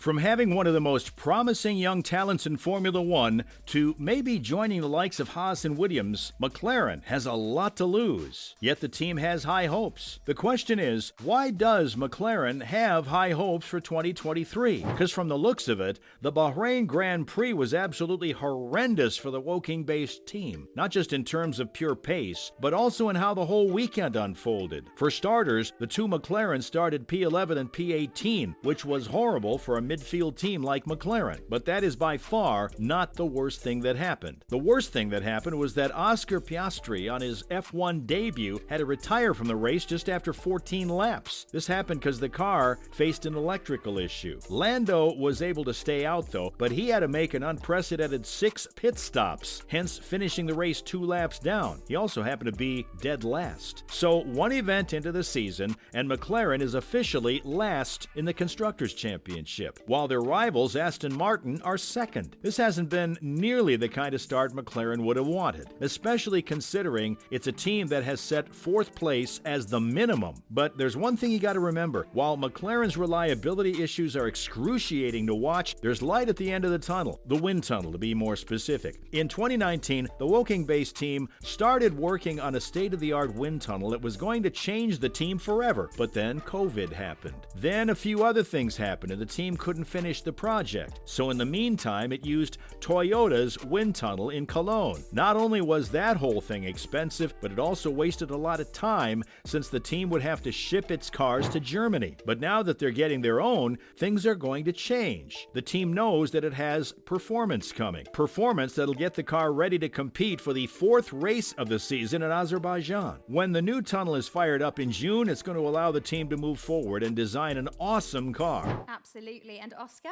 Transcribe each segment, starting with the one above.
From having one of the most promising young talents in Formula One to maybe joining the likes of Haas and Williams, McLaren has a lot to lose. Yet the team has high hopes. The question is, why does McLaren have high hopes for 2023? Because from the looks of it, the Bahrain Grand Prix was absolutely horrendous for the Woking-based team. Not just in terms of pure pace, but also in how the whole weekend unfolded. For starters, the two McLarens started P11 and P18, which was horrible for a midfield team like McLaren. But that is by far not the worst thing that happened. The worst thing that happened was that Oscar Piastri, on his F1 debut, had to retire from the race just after 14 laps. This happened because the car faced an electrical issue. Lando was able to stay out though, but he had to make an unprecedented 6 pit stops, hence finishing the race 2 laps down. He also happened to be dead last. So one event into the season, and McLaren is officially last in the Constructors' Championship, while their rivals Aston Martin are second. This hasn't been nearly the kind of start McLaren would have wanted, especially considering it's a team that has set 4th place as the minimum. But there's one thing you got to remember. While McLaren's reliability issues are excruciating to watch, there's light at the end of the tunnel, the wind tunnel to be more specific. In 2019, the Woking-based team started working on a state-of-the-art wind tunnel that was going to change the team forever, but then COVID happened. Then a few other things happened and the team couldn't finish the project. So in the meantime, it used Toyota's wind tunnel in Cologne. Not only was that whole thing expensive, but it also wasted a lot of time since the team would have to ship its cars to Germany. But now that they're getting their own, things are going to change. The team knows that it has performance coming. Performance that'll get the car ready to compete for the 4th race of the season in Azerbaijan. When the new tunnel is fired up in June, it's going to allow the team to move forward and design an awesome car. Absolutely. And Oscar?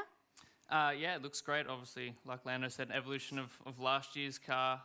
Yeah, it looks great. Obviously, like Lando said, an evolution of last year's car.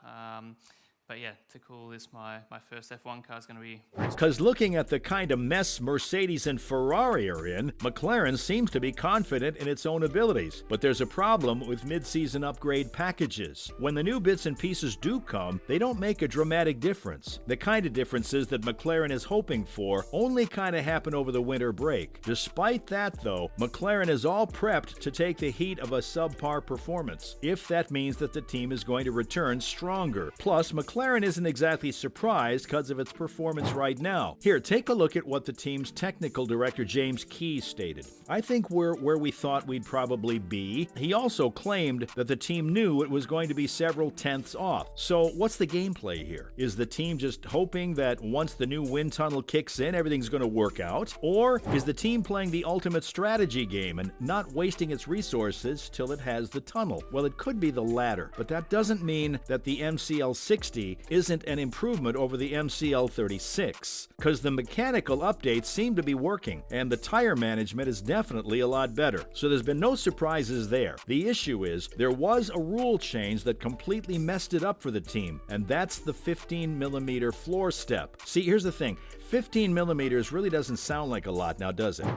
But yeah, to call this my first F1 car is going to be... Because looking at the kind of mess Mercedes and Ferrari are in, McLaren seems to be confident in its own abilities. But there's a problem with mid-season upgrade packages. When the new bits and pieces do come, they don't make a dramatic difference. The kind of differences that McLaren is hoping for only kind of happen over the winter break. Despite that though, McLaren is all prepped to take the heat of a subpar performance, if that means that the team is going to return stronger. Plus, McLaren isn't exactly surprised because of its performance right now. Here, take a look at what the team's technical director James Key stated. I think we're where we thought we'd probably be. He also claimed that the team knew it was going to be several tenths off. So what's the gameplay here? Is the team just hoping that once the new wind tunnel kicks in, everything's going to work out? Or is the team playing the ultimate strategy game and not wasting its resources till it has the tunnel? Well, it could be the latter, but that doesn't mean that the MCL 60 isn't an improvement over the MCL 36, because the mechanical updates seem to be working, and the tire management is definitely a lot better. So there's been no surprises there. The issue is, there was a rule change that completely messed it up for the team, and that's the 15mm floor step. See, here's the thing, 15mm really doesn't sound like a lot now, does it?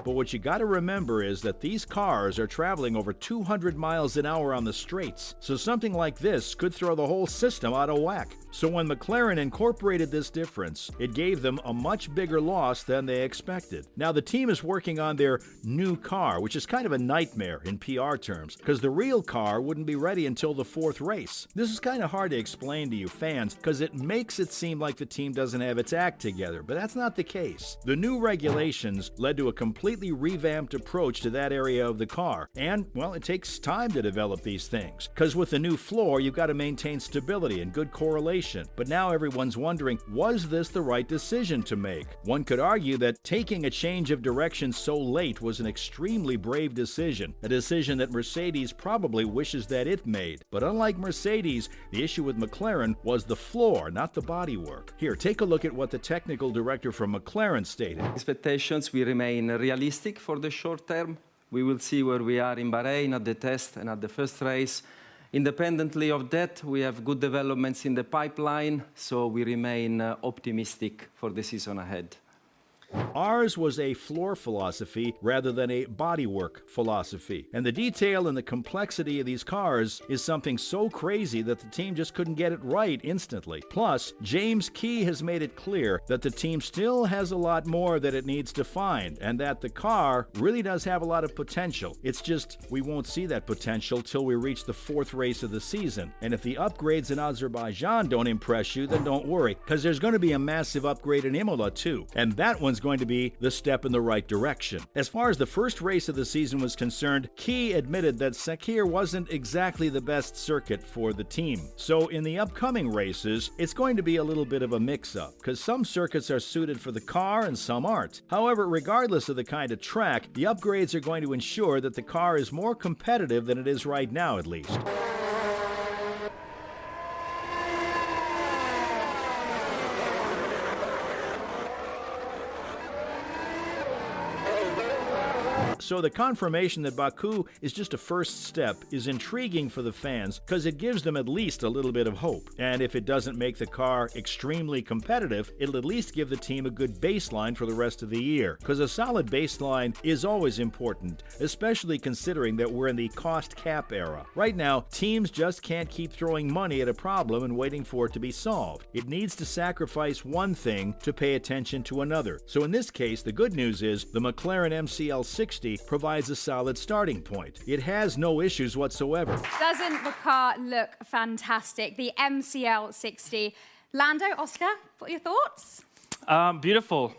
But what you got to remember is that these cars are traveling over 200 miles an hour on the straights, so something like this could throw the whole system out of whack. So when McLaren incorporated this difference, it gave them a much bigger loss than they expected. Now the team is working on their new car, which is kind of a nightmare in PR terms, because the real car wouldn't be ready until the 4th race. This is kind of hard to explain to you fans, because it makes it seem like the team doesn't have its act together, but that's not the case. The new regulations led to a completely revamped approach to that area of the car, and, well, it takes time to develop these things, because with the new floor, you've got to maintain stability and good correlation. But now everyone's wondering, was this the right decision to make? One could argue that taking a change of direction so late was an extremely brave decision, a decision that Mercedes probably wishes that it made. But unlike Mercedes, the issue with McLaren was the floor, not the bodywork. Here, take a look at what the technical director from McLaren stated. Expectations will remain realistic for the short term. We will see where we are in Bahrain at the test and at the first race. Independently of that, we have good developments in the pipeline, so we remain optimistic for the season ahead. Ours was a floor philosophy rather than a bodywork philosophy. And the detail and the complexity of these cars is something so crazy that the team just couldn't get it right instantly. Plus, James Key has made it clear that the team still has a lot more that it needs to find, and that the car really does have a lot of potential. It's just we won't see that potential till we reach the 4th race of the season. And if the upgrades in Azerbaijan don't impress you, then don't worry, because there's going to be a massive upgrade in Imola too, and that one's going to be the step in the right direction. As far as the first race of the season was concerned, Key admitted that Sakir wasn't exactly the best circuit for the team. So in the upcoming races, it's going to be a little bit of a mix-up, because some circuits are suited for the car and some aren't. However, regardless of the kind of track, the upgrades are going to ensure that the car is more competitive than it is right now, at least. So the confirmation that Baku is just a first step is intriguing for the fans because it gives them at least a little bit of hope. And if it doesn't make the car extremely competitive, it'll at least give the team a good baseline for the rest of the year. Because a solid baseline is always important, especially considering that we're in the cost cap era. Right now, teams just can't keep throwing money at a problem and waiting for it to be solved. It needs to sacrifice one thing to pay attention to another. So in this case, the good news is the McLaren MCL 60 provides a solid starting point. It has no issues whatsoever. Doesn't the car look fantastic? The MCL 60. Lando, Oscar, what are your thoughts? Beautiful.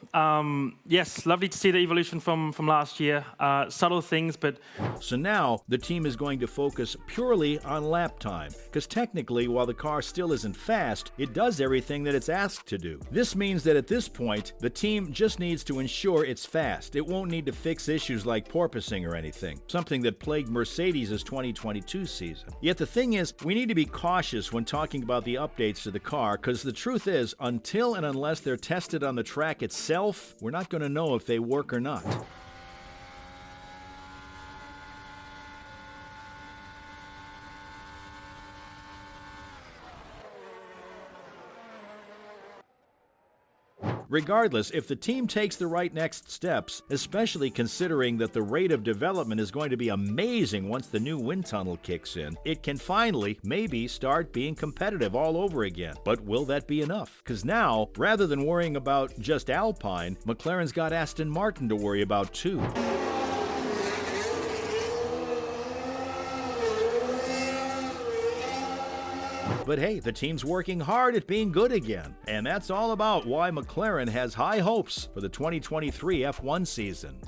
Yes, lovely to see the evolution from last year. Subtle things, but... So now, the team is going to focus purely on lap time, because technically, while the car still isn't fast, it does everything that it's asked to do. This means that at this point, the team just needs to ensure it's fast. It won't need to fix issues like porpoising or anything, something that plagued Mercedes' 2022 season. Yet the thing is, we need to be cautious when talking about the updates to the car, because the truth is, until and unless they're tested on the track itself, we're not going to know if they work or not. Regardless, if the team takes the right next steps, especially considering that the rate of development is going to be amazing once the new wind tunnel kicks in, it can finally, maybe, start being competitive all over again. But will that be enough? Because now, rather than worrying about just Alpine, McLaren's got Aston Martin to worry about too. But hey, the team's working hard at being good again. And that's all about why McLaren has high hopes for the 2023 F1 season.